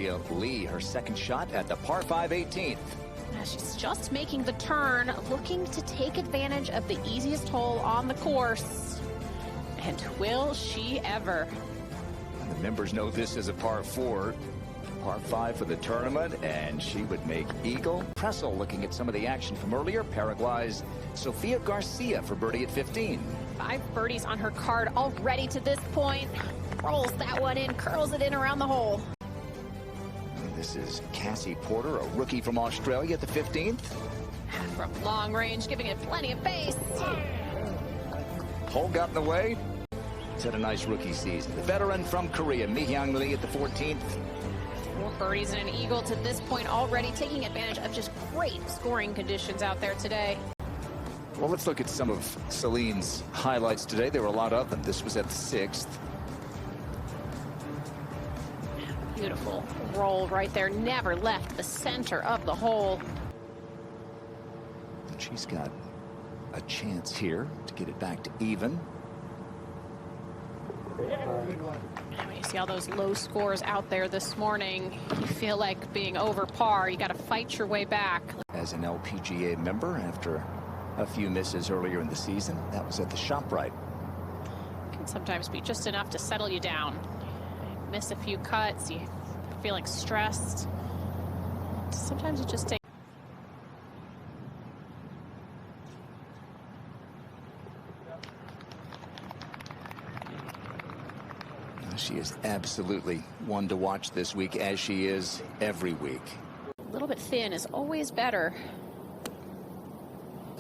Victoria Lee, her second shot at the par 5 18th. She's just making the turn, looking to take advantage of the easiest hole on the course. And will she ever? The members know this is a par 4, par 5 for the tournament, and she would make eagle. Pressel looking at some of the action from earlier. Paraguay's Sofia Garcia for birdie at 15. 5 birdies on her card already to this point. Rolls that one in, curls it in around the hole. This is Cassie Porter, a rookie from Australia at the 15th. From long range, giving it plenty of pace. Hole got in the way. He's had a nice rookie season. The veteran from Korea, Mi-hyung Lee at the 14th. 4 birdies and an eagle to this point already, taking advantage of just great scoring conditions out there today. Well, let's look at some of Celine's highlights today. There were a lot of them. This was at the 6th. Beautiful roll right there, never left the center of the hole. She's got a chance here to get it back to even. When you see all those low scores out there this morning, you feel like being over par. You got to fight your way back. As an LPGA member, after a few misses earlier in the season, that was at the ShopRite. Can sometimes be just enough to settle you down. Miss a few cuts, you're feeling stressed. Sometimes it just takes. She is absolutely one to watch this week, as she is every week. A little bit thin is always better.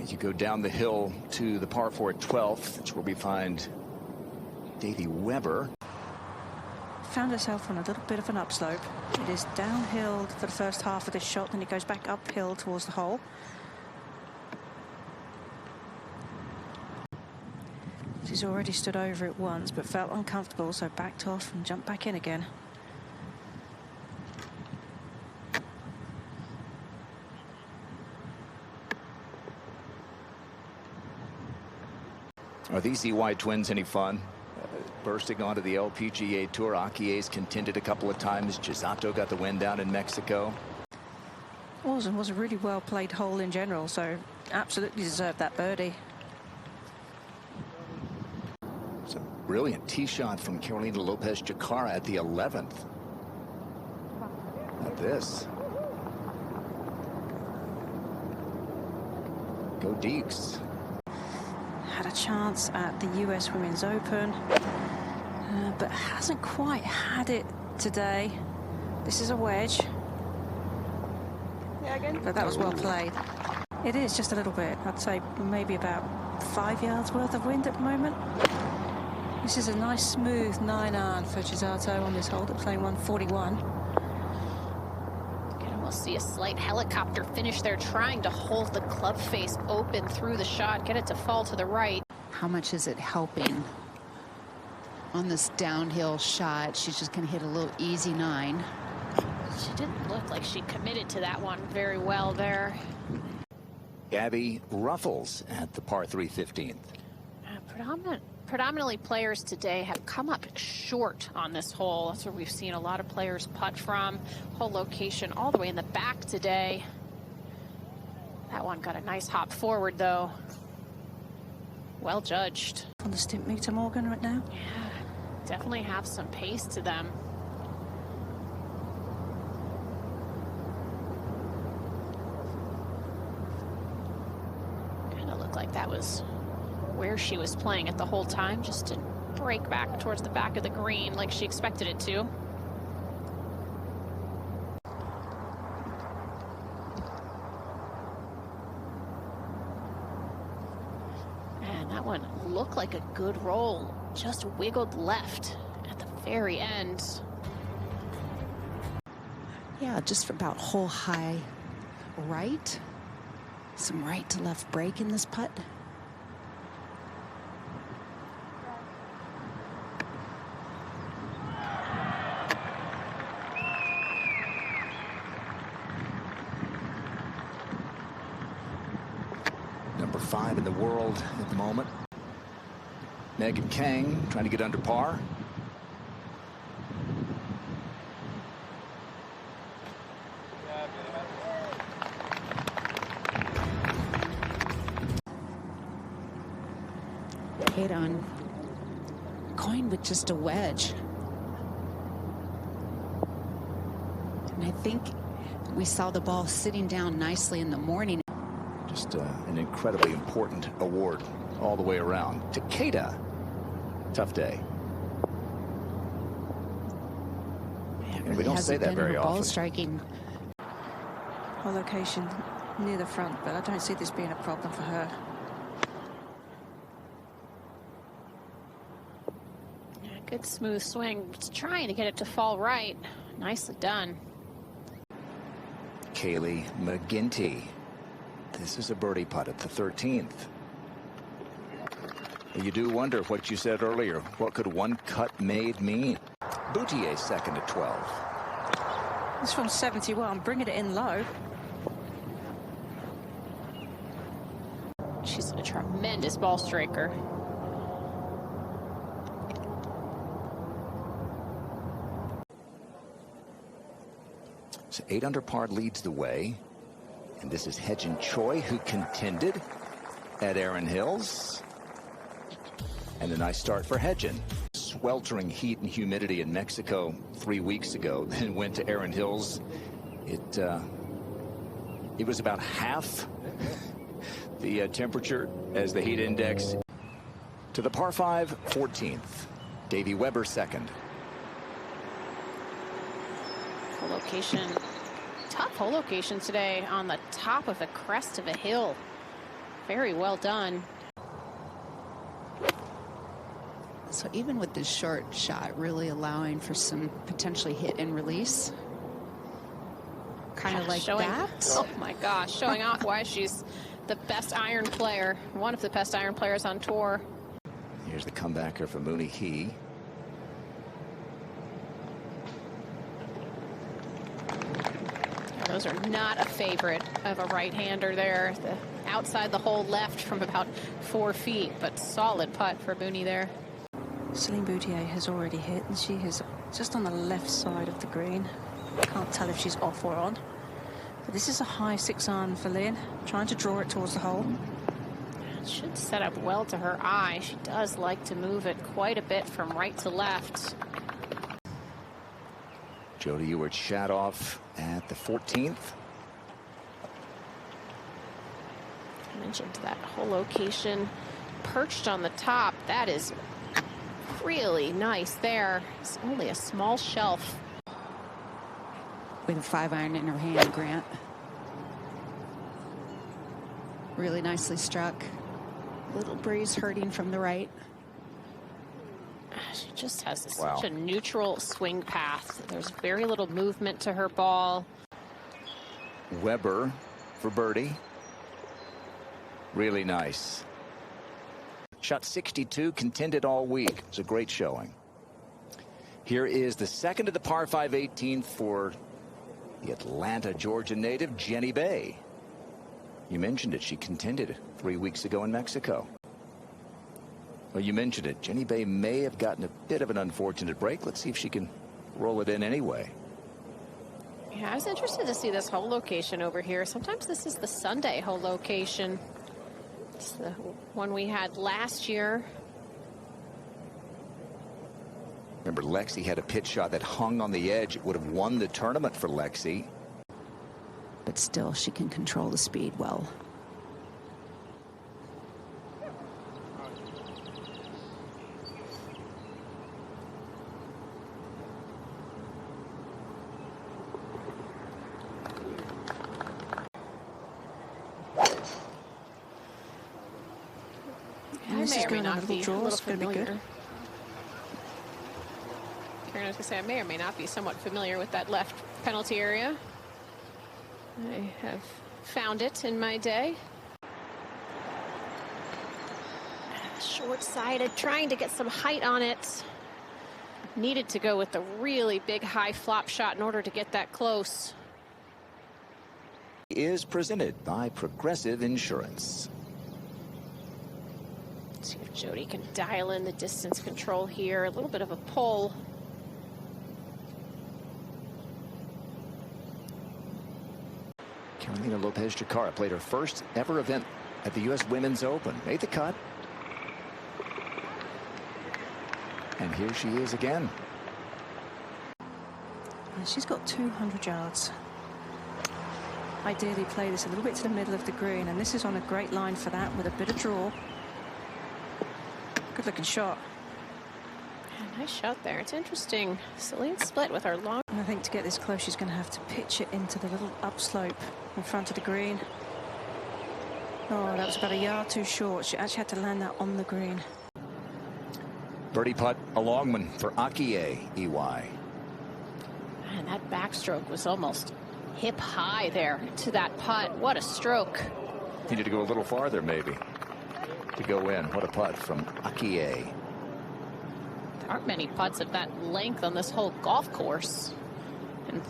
As you go down the hill to the par 4 at 12th, that's where we find Davey Weber. Found herself on a little bit of an upslope. It is downhill for the first half of this shot, then it goes back uphill towards the hole. She's already stood over it once, but felt uncomfortable, so backed off and jumped back in again. Are these EY twins any fun? Bursting onto the LPGA Tour. Aki's contended a couple of times. Chisato got the win down in Mexico. Was a really well played hole in general, so absolutely deserved that birdie. It's a brilliant tee shot from Carolina Lopez Jacara at the 11th. At this. Go Deeks. Had a chance at the US Women's Open, but hasn't quite had it today. This is a wedge. Yeah, again. But that was well played. It is just a little bit. I'd say maybe about 5 yards worth of wind at the moment. This is a nice smooth 9-iron for Chisato on this hole. They're playing 141. You can almost see a slight helicopter finish there, trying to hold the club face open through the shot, get it to fall to the right. How much is it helping on this downhill shot? She's just going to hit a little easy 9. She didn't look like she committed to that one very well there. Gabby Ruffles at the par 3 15th. Predominantly players today have come up short on this hole. That's where we've seen a lot of players putt from. Hole location all the way in the back today. That one got a nice hop forward, though. Well judged. On the stimp meter, Morgan, right now? Yeah, definitely have some pace to them. Kind of looked like that was where she was playing it the whole time, just to break back towards the back of the green like she expected it to. And that one looked like a good roll, just wiggled left at the very end. Yeah, just about hole high right. Some right to left break in this putt. Number 5 in the world at the moment. Megan Kang trying to get under par. hit on going with just a wedge. And I think we saw the ball sitting down nicely in the morning. Just an incredibly important award all the way around. Takeda, tough day. And we don't say that very often. Ball striking. Her location near the front, but I don't see this being a problem for her. Yeah, good smooth swing. Just trying to get it to fall right. Nicely done. Kaylee McGinty. This is a birdie putt at the 13th. You do wonder what you said earlier. What could one cut made mean? Boutier second at 12. It's from 71, bringing it in low. She's a tremendous ball striker. So 8 under par leads the way. And this is Hejin Choi, who contended at Erin Hills. And a nice start for Hejin. Sweltering heat and humidity in Mexico 3 weeks ago, then went to Erin Hills. It was about half the temperature as the heat index. To the par 5, 14th. Davey Weber second. Location, tough hole location today on the top of the crest of a hill. Very well done. So even with this short shot, really allowing for some potentially hit and release. Kind of like that. Oh my gosh, showing off why she's the best iron player, one of the best iron players on tour. Here's the comebacker for Mooney He. Those are not a favorite of a right-hander there. Outside the hole left from about 4 feet, but solid putt for Mooney there. Celine Boutier has already hit, and she is just on the left side of the green. Can't tell if she's off or on. But this is a high 6-iron for Lynn, trying to draw it towards the hole. It should set up well to her eye. She does like to move it quite a bit from right to left. Jody Ewart shot off at the 14th. I mentioned that whole location perched on the top. That is really nice there. It's only a small shelf. With a 5-iron in her hand, Grant. Really nicely struck. Little breeze hurting from the right. She just has such a neutral swing path. There's very little movement to her ball. Weber for birdie. Really nice. Shot 62, contended all week. It's a great showing. Here is the second of the par 5 18th for the Atlanta, Georgia native, Jenny Bay. You mentioned it. She contended 3 weeks ago in Mexico. Well, you mentioned it. Jenny Bay may have gotten a bit of an unfortunate break. Let's see if she can roll it in anyway. Yeah, I was interested to see this hole location over here. Sometimes this is the Sunday hole location. It's the one we had last year. Remember, Lexi had a pitch shot that hung on the edge. It would have won the tournament for Lexi. But still, she can control the speed well. This is going on a little draw. It's going to be good. I was going to say, I may or may not be somewhat familiar with that left penalty area. I have found it in my day. Short-sided, trying to get some height on it. Needed to go with the really big high flop shot in order to get that close. Is presented by Progressive Insurance. Let's see if Jody can dial in the distance control here. A little bit of a pull. Carolina Lopez-Chacara played her first ever event at the U.S. Women's Open. Made the cut. And here she is again. And she's got 200 yards. Ideally play this a little bit to the middle of the green, and this is on a great line for that with a bit of draw. Good looking shot. Yeah, nice shot there. It's interesting. Celine split with her long. And I think to get this close, she's going to have to pitch it into the little upslope in front of the green. Oh, that was about a yard too short. She actually had to land that on the green. Birdie putt, a long one for Akie, EY. And that backstroke was almost hip high there to that putt. What a stroke. Needed to go a little farther, maybe, to go in. What a putt from Akie. There aren't many putts of that length on this whole golf course. And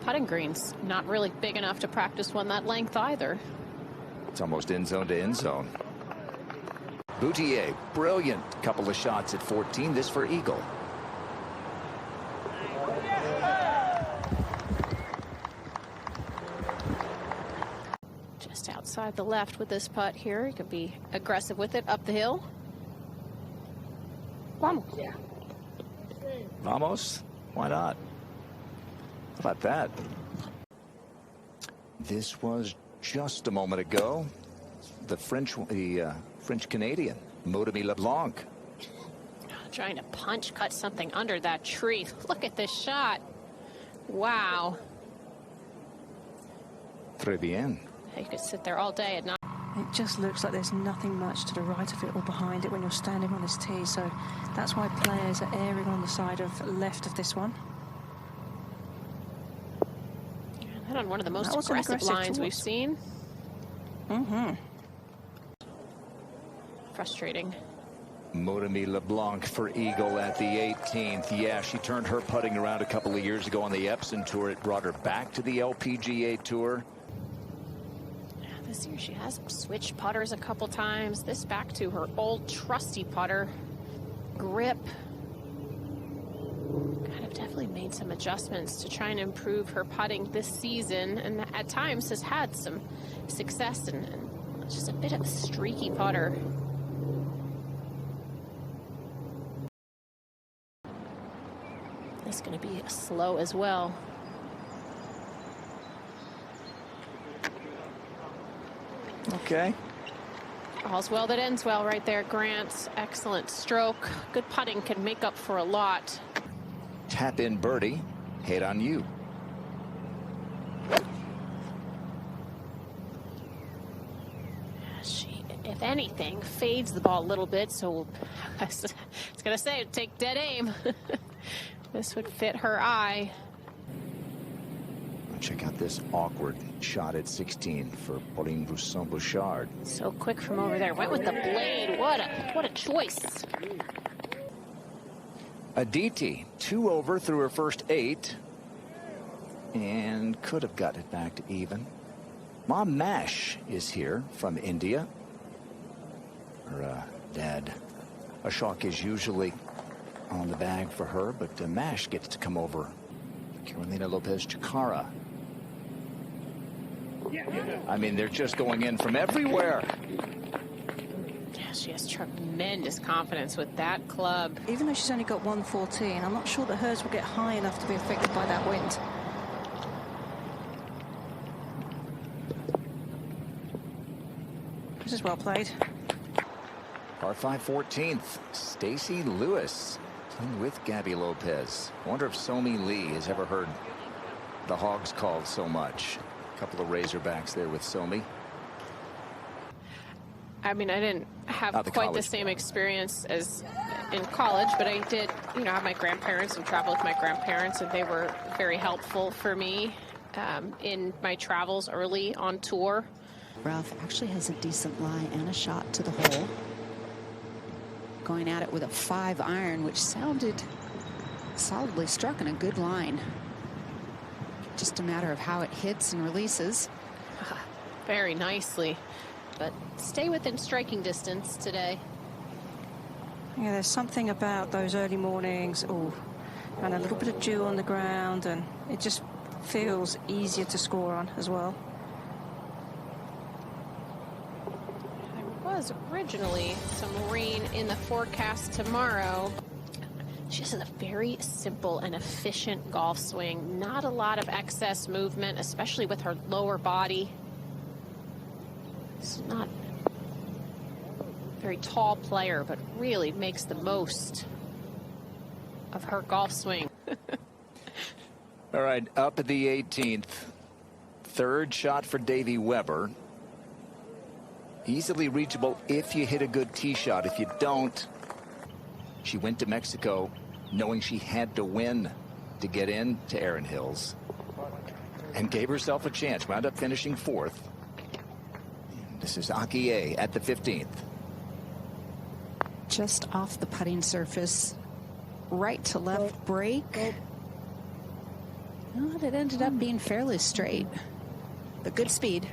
putting greens not really big enough to practice one that length either. It's almost end zone to end zone. Boutier, brilliant couple of shots at 14. This for eagle. Just outside the left with this putt here. You can be aggressive with it up the hill. Vamos? Why not? How about that? This was just a moment ago. The French Canadian, Modemi LeBlanc. Trying to punch cut something under that tree. Look at this shot. Wow. Très bien. You could sit there all day and not. It just looks like there's nothing much to the right of it or behind it when you're standing on this tee, so that's why players are erring on the side of left of this one. And on one of the most aggressive lines we've seen. Frustrating. Modemi LeBlanc for eagle at the 18th. Yeah, she turned her putting around a couple of years ago on the Epson Tour. It brought her back to the LPGA Tour. This year she has switched putters a couple times. This back to her old trusty putter grip. Kind of definitely made some adjustments to try and improve her putting this season, and at times has had some success and just a bit of a streaky putter. It's going to be slow as well. Okay. All's well that ends well right there, Grant. Excellent stroke. Good putting can make up for a lot. Tap in birdie. Hate on you. She, if anything, fades the ball a little bit, so I was going to say, take dead aim. This would fit her eye. Check out this awkward shot at 16 for Pauline Bouchard. So quick from over there. Went with the blade. What a choice. Aditi, 2 over through her first 8. And could have got it back to even. Mom Mash is here from India. Her dad, Ashok, is usually on the bag for her, but Mash gets to come over. Carolina Lopez Chikara. I mean, they're just going in from everywhere. Yeah, she has tremendous confidence with that club. Even though she's only got 114, I'm not sure that hers will get high enough to be affected by that wind. This is well played. Par 5 14th. Stacy Lewis playing with Gabby Lopez. Wonder if Somi Lee has ever heard the Hogs called so much. A couple of Razorbacks there with Somi. I mean, I didn't have quite the same experience as in college, but I did, you know, have my grandparents and travel with my grandparents, and they were very helpful for me in my travels early on tour. Ralph actually has a decent lie and a shot to the hole. Going at it with a 5-iron, which sounded solidly struck in a good line. Just a matter of how it hits and releases. Very nicely, but stay within striking distance today. Yeah, there's something about those early mornings, and a little bit of dew on the ground, and it just feels easier to score on as well. There was originally some rain in the forecast tomorrow. She has a very simple and efficient golf swing. Not a lot of excess movement, especially with her lower body. It's not a very tall player, but really makes the most of her golf swing. All right, up at the 18th. Third shot for Davy Weber. Easily reachable if you hit a good tee shot. If you don't, she went to Mexico knowing she had to win to get in to Erin Hills and gave herself a chance. Wound up finishing fourth. This is Akie at the 15th. Just off the putting surface. Right to left break. Well, it ended up being fairly straight. But good speed.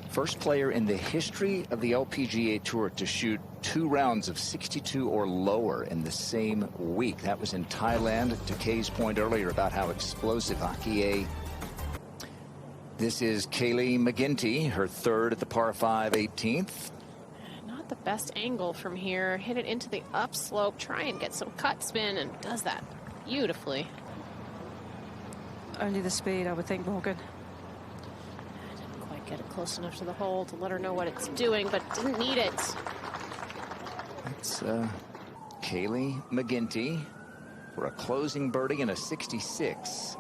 First player in the history of the LPGA Tour to shoot 2 rounds of 62 or lower in the same week. That was in Thailand. To Kay's point earlier about how explosive Akie. This is Kaylee McGinty, her third at the par 5 18th. Not the best angle from here. Hit it into the upslope, try and get some cut spin, and does that beautifully. Only the speed, I would think, Morgan. Get it close enough to the hole to let her know what it's doing, but didn't need it. It's Kaylee McGinty for a closing birdie and a 66.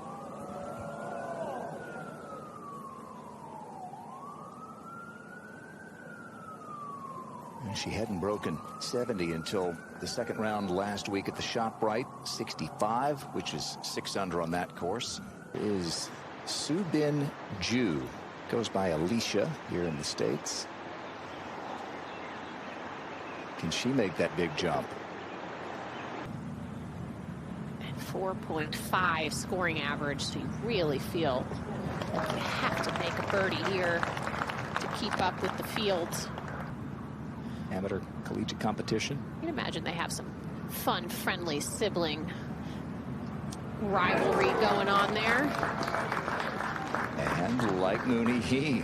And she hadn't broken 70 until the second round last week at the ShopRite. 65, which is 6 under on that course, is Subin Ju. Goes by Alicia here in the States. Can she make that big jump? And 4.5 scoring average, so you really feel like you have to make a birdie here to keep up with the field. Amateur collegiate competition. You can imagine they have some fun, friendly sibling rivalry going on there. And like Mooney, he.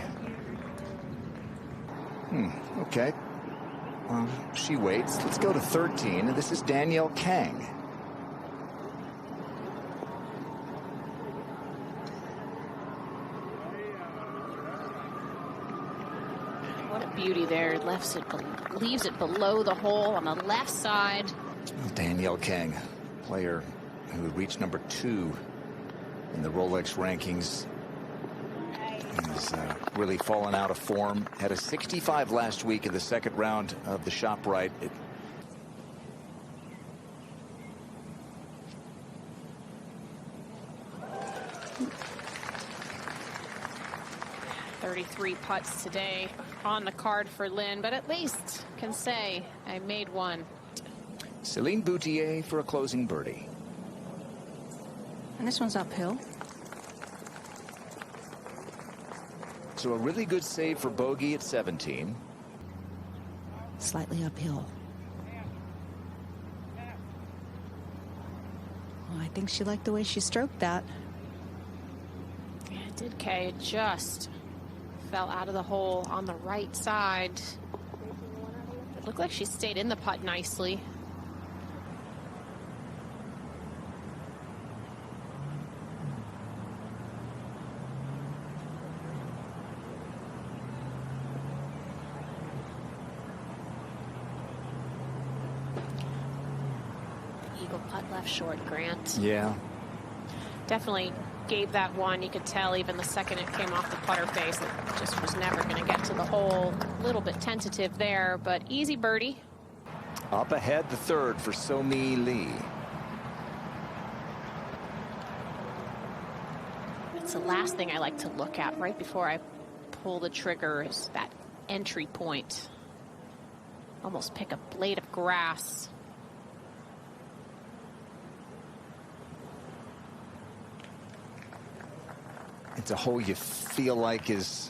Okay. Well, she waits. Let's go to 13. And this is Danielle Kang. What a beauty there. Leaves it below the hole on the left side. Danielle Kang, player who reached number 2 in the Rolex rankings. He's really fallen out of form. Had a 65 last week in the second round of the ShopRite. 33 putts today on the card for Lynn, but at least can say I made one. Celine Boutier for a closing birdie. And this one's uphill. So a really good save for bogey at 17. Slightly uphill. Well, I think she liked the way she stroked that. Yeah, it did, Kay. It just fell out of the hole on the right side. It looked like she stayed in the putt nicely. Eagle putt left short, Grant. Yeah. Definitely gave that one. You could tell even the second it came off the putter face, it just was never going to get to the hole. A little bit tentative there, but easy birdie. Up ahead, the third for So-Mi Lee. It's the last thing I like to look at right before I pull the trigger, is that entry point. Almost pick a blade of grass. It's a hole you feel like is